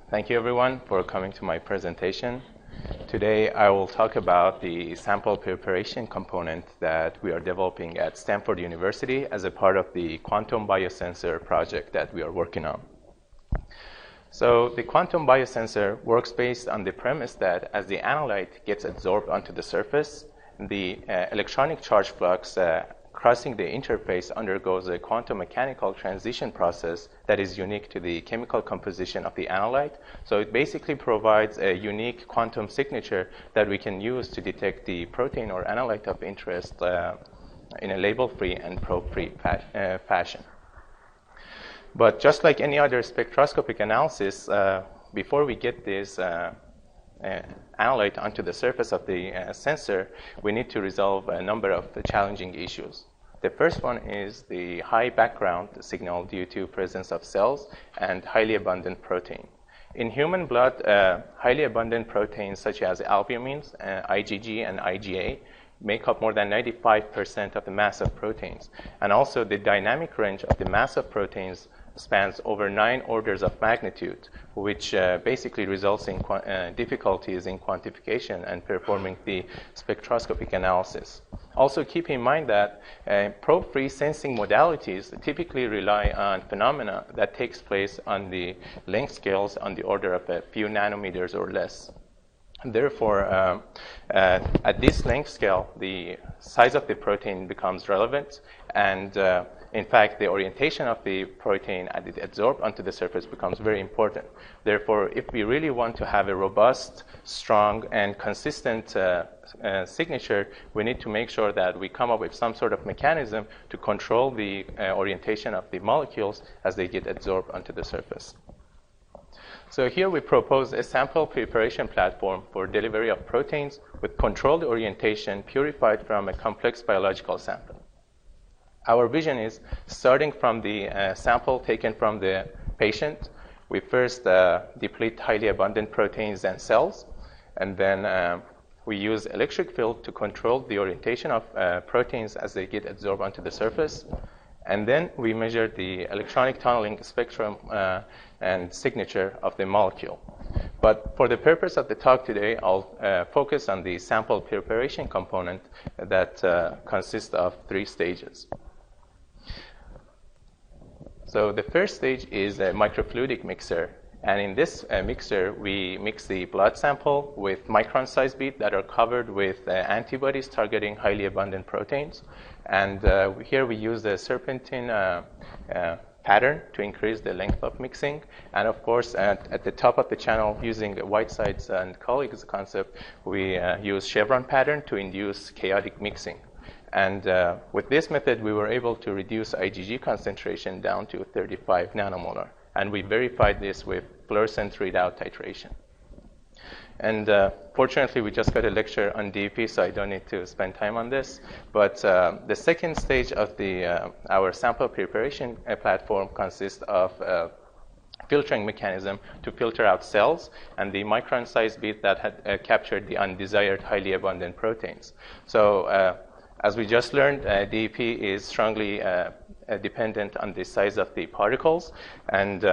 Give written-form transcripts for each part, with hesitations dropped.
Thank you everyone for coming to my presentation. Today I will talk about the sample preparation component that we are developing at Stanford University as a part of the quantum biosensor project that we are working on. So the quantum biosensor works based on the premise that as the analyte gets absorbed onto the surface, the electronic charge flux crossing the interface undergoes a quantum mechanical transition process that is unique to the chemical composition of the analyte. So it basically provides a unique quantum signature that we can use to detect the protein or analyte of interest in a label-free and probe-free fashion. But just like any other spectroscopic analysis, before we get this analyte onto the surface of the sensor, we need to resolve a number of challenging issues. The first one is the high background signal due to presence of cells and highly abundant protein. In human blood, highly abundant proteins such as albumins, IgG, and IgA make up more than 95% of the mass of proteins. And also the dynamic range of the mass of proteins spans over 9 orders of magnitude, which basically results in difficulties in quantification and performing the spectroscopic analysis. Also keep in mind that probe-free sensing modalities typically rely on phenomena that takes place on the length scales on the order of a few nanometers or less. Therefore, at this length scale, the size of the protein becomes relevant, and in fact, the orientation of the protein as it absorbed onto the surface becomes very important. Therefore, if we really want to have a robust, strong, and consistent signature, we need to make sure that we come up with some sort of mechanism to control the orientation of the molecules as they get absorbed onto the surface. So here we propose a sample preparation platform for delivery of proteins with controlled orientation purified from a complex biological sample. Our vision is starting from the sample taken from the patient. We first deplete highly abundant proteins and cells, and then we use electric field to control the orientation of proteins as they get absorbed onto the surface. And then we measure the electronic tunneling spectrum and signature of the molecule. But for the purpose of the talk today, I'll focus on the sample preparation component that consists of 3 stages. So the first stage is a microfluidic mixer. And in this mixer, we mix the blood sample with micron-sized beads that are covered with antibodies targeting highly abundant proteins. And here we use the serpentine pattern to increase the length of mixing. And of course, at the top of the channel, using the Whiteside's and colleagues concept, we use chevron pattern to induce chaotic mixing. And with this method, we were able to reduce IgG concentration down to 35 nanomolar. And we verified this with fluorescent readout titration. And fortunately, we just got a lecture on DEP, so I don't need to spend time on this. But the second stage of our sample preparation platform consists of filtering mechanism to filter out cells and the micron-sized bead that had captured the undesired highly abundant proteins. So as we just learned, DEP is strongly dependent on the size of the particles. And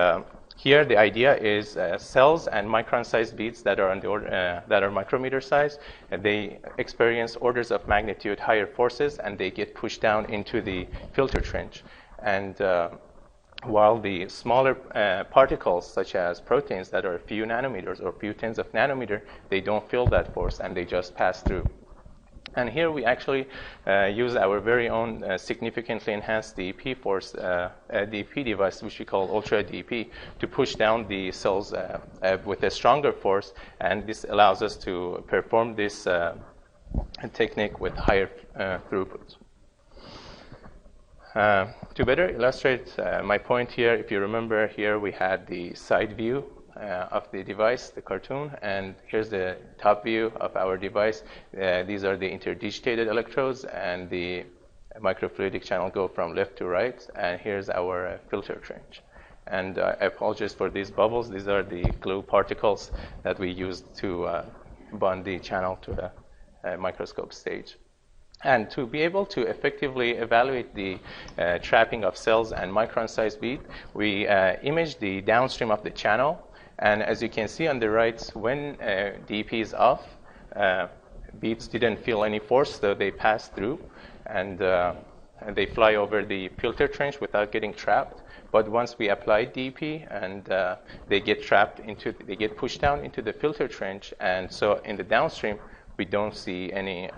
here the idea is cells and micron-sized beads that are on the that are micrometer size, they experience orders of magnitude higher forces, and they get pushed down into the filter trench. And while the smaller particles, such as proteins that are a few nanometers or a few tens of nanometer, they don't feel that force and they just pass through. And here we actually use our very own significantly enhanced DEP force, DEP device, which we call Ultra DEP, to push down the cells with a stronger force. And this allows us to perform this technique with higher throughput. To better illustrate my point here, if you remember here, we had the side view of the device, the cartoon, and here's the top view of our device. These are the interdigitated electrodes, and the microfluidic channel go from left to right, and here's our filter trench. And I apologize for these bubbles. These are the glue particles that we used to bond the channel to the microscope stage. And to be able to effectively evaluate the trapping of cells and micron-sized bead, we image the downstream of the channel And as you can see on the right, when DEP is off, beads didn't feel any force, so they pass through, and they fly over the filter trench without getting trapped. But once we apply DEP, and they get pushed down into the filter trench, and so in the downstream, we don't see any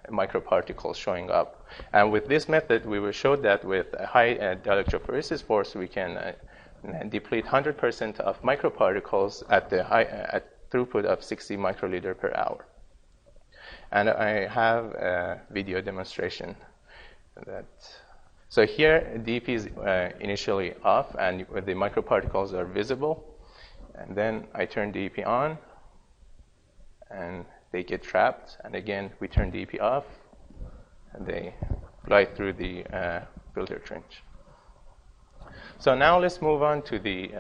microparticles showing up. And with this method, we will show that with a high dielectrophoresis force, we can deplete 100% of microparticles at the at throughput of 60 microliter per hour. And I have a video demonstration of that. So here, DEP is initially off, and the microparticles are visible. And then I turn DEP on, and they get trapped. And again, we turn DEP off, and they fly through the filter trench. So now let's move on to the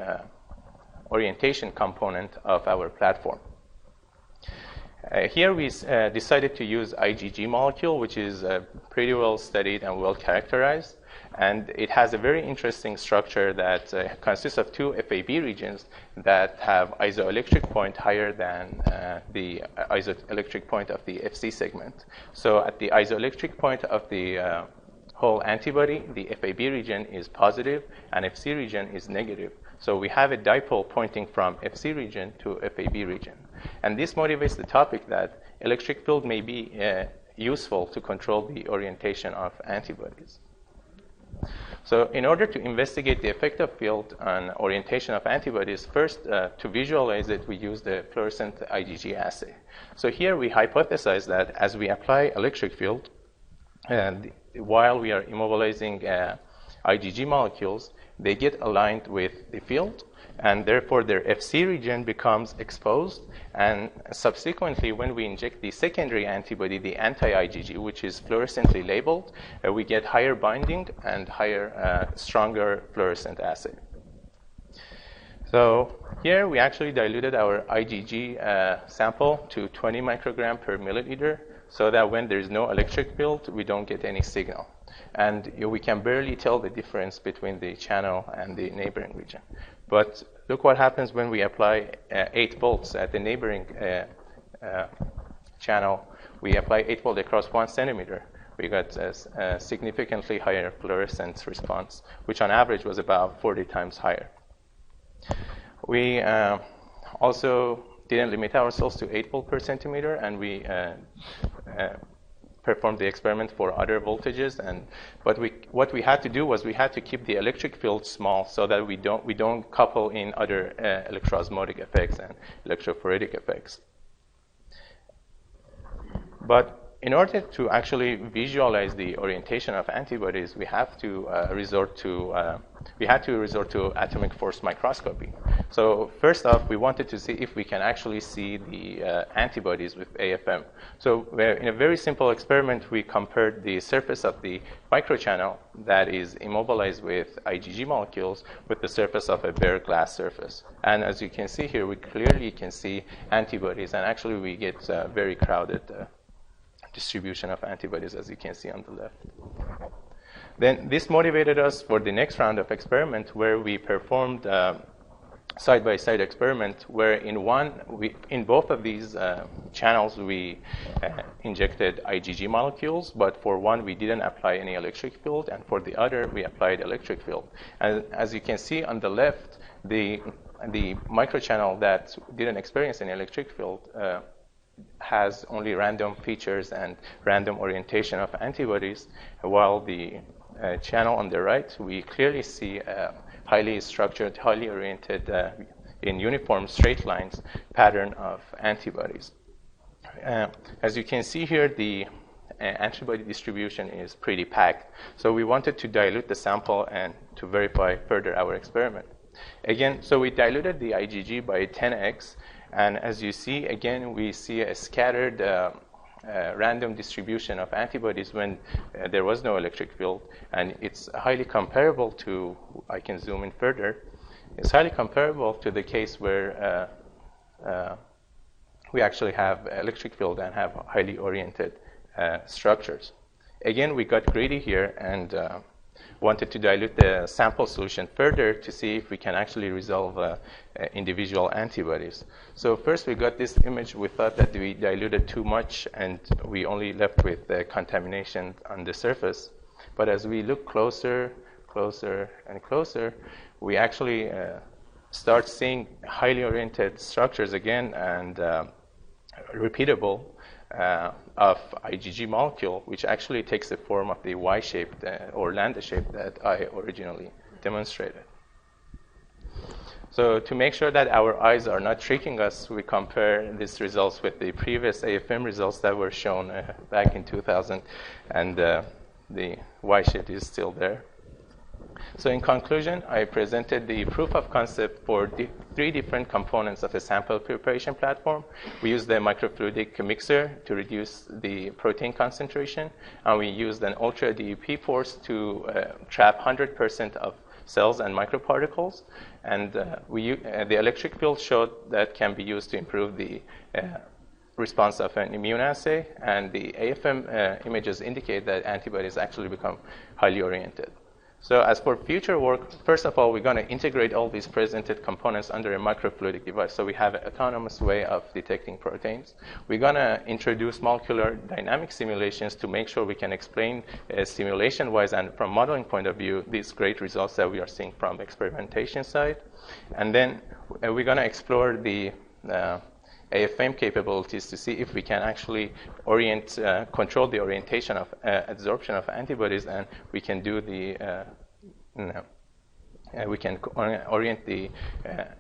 orientation component of our platform. Here we decided to use IgG molecule, which is pretty well studied and well characterized. And it has a very interesting structure that consists of two FAB regions that have isoelectric point higher than the isoelectric point of the FC segment. So at the isoelectric point of the whole antibody, the FAB region is positive and FC region is negative. So we have a dipole pointing from FC region to FAB region. And this motivates the topic that electric field may be useful to control the orientation of antibodies. So in order to investigate the effect of field on orientation of antibodies, first, to visualize it, we use the fluorescent Igg assay. So here we hypothesize that as we apply electric field, and while we are immobilizing IgG molecules, they get aligned with the field, and therefore their FC region becomes exposed. And subsequently, when we inject the secondary antibody, the anti-IgG, which is fluorescently labeled, we get higher binding and higher, stronger fluorescent assay. So here we actually diluted our IgG sample to 20 microgram per milliliter, so that when there's no electric field, we don't get any signal. And we can barely tell the difference between the channel and the neighboring region. But look what happens when we apply 8 volts at the neighboring channel. We apply 8 volts across 1 centimeter. We got a significantly higher fluorescence response, which on average was about 40 times higher. We also didn't limit ourselves to 8 volts per centimeter, and we performed the experiment for other voltages. But what we had to do was we had to keep the electric field small so that we don't couple in other electroosmotic effects and electrophoretic effects. But in order to actually visualize the orientation of antibodies, we have to resort to atomic force microscopy. So first off, we wanted to see if we can actually see the antibodies with AFM. So in a very simple experiment, we compared the surface of the microchannel that is immobilized with IgG molecules with the surface of a bare glass surface. And as you can see here, we clearly can see antibodies, and actually we get very crowded distribution of antibodies, as you can see on the left. Then this motivated us for the next round of experiment, where we performed side-by-side experiment, where in both of these channels we injected IgG molecules, but for one we didn't apply any electric field, and for the other we applied electric field. And as you can see on the left, the microchannel that didn't experience any electric field has only random features and random orientation of antibodies, while the channel on the right, we clearly see a highly structured, highly oriented, in uniform straight lines pattern of antibodies. As you can see here, the antibody distribution is pretty packed. So we wanted to dilute the sample and to verify further our experiment. Again, so we diluted the IgG by 10x. And as you see, again, we see a scattered random distribution of antibodies when there was no electric field. And it's highly comparable to, I can zoom in further, it's highly comparable to the case where we actually have electric field and have highly oriented structures. Again, we got greedy here, and wanted to dilute the sample solution further to see if we can actually resolve individual antibodies. So first we got this image. We thought that we diluted too much and we only left with contamination on the surface. But as we look closer, and closer, we actually start seeing highly oriented structures again and repeatable of IgG molecule, which actually takes the form of the Y-shaped or lambda shape that I originally demonstrated. So to make sure that our eyes are not tricking us, we compare these results with the previous AFM results that were shown back in 2000, and the Y-shape is still there. So in conclusion, I presented the proof of concept for three different components of a sample preparation platform. We used the microfluidic mixer to reduce the protein concentration, and we used an ultra DUP force to trap 100% of cells and microparticles. And the electric field showed that can be used to improve the response of an immune assay, and the AFM images indicate that antibodies actually become highly oriented. So as for future work, first of all, we're going to integrate all these presented components under a microfluidic device, so we have an autonomous way of detecting proteins. We're going to introduce molecular dynamic simulations to make sure we can explain simulation-wise and from modeling point of view these great results that we are seeing from the experimentation side. And then we're going to explore the AFM capabilities to see if we can actually control the orientation of adsorption of antibodies, and we can do the we can orient the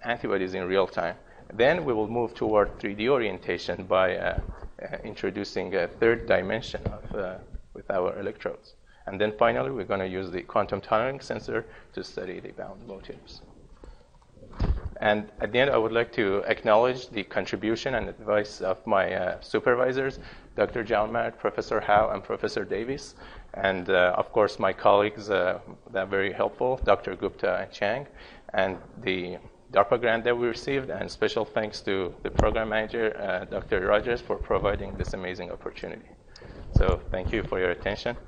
antibodies in real time. Then we will move toward 3D orientation by introducing a third dimension with our electrodes. And then finally, we're going to use the quantum tunneling sensor to study the bound motifs. And at the end, I would like to acknowledge the contribution and advice of my supervisors, Dr. Javanmard, Professor Howe, and Professor Davis. And of course, my colleagues that are very helpful, Dr. Gupta and Chang, and the DARPA grant that we received. And special thanks to the program manager, Dr. Rogers, for providing this amazing opportunity. So thank you for your attention.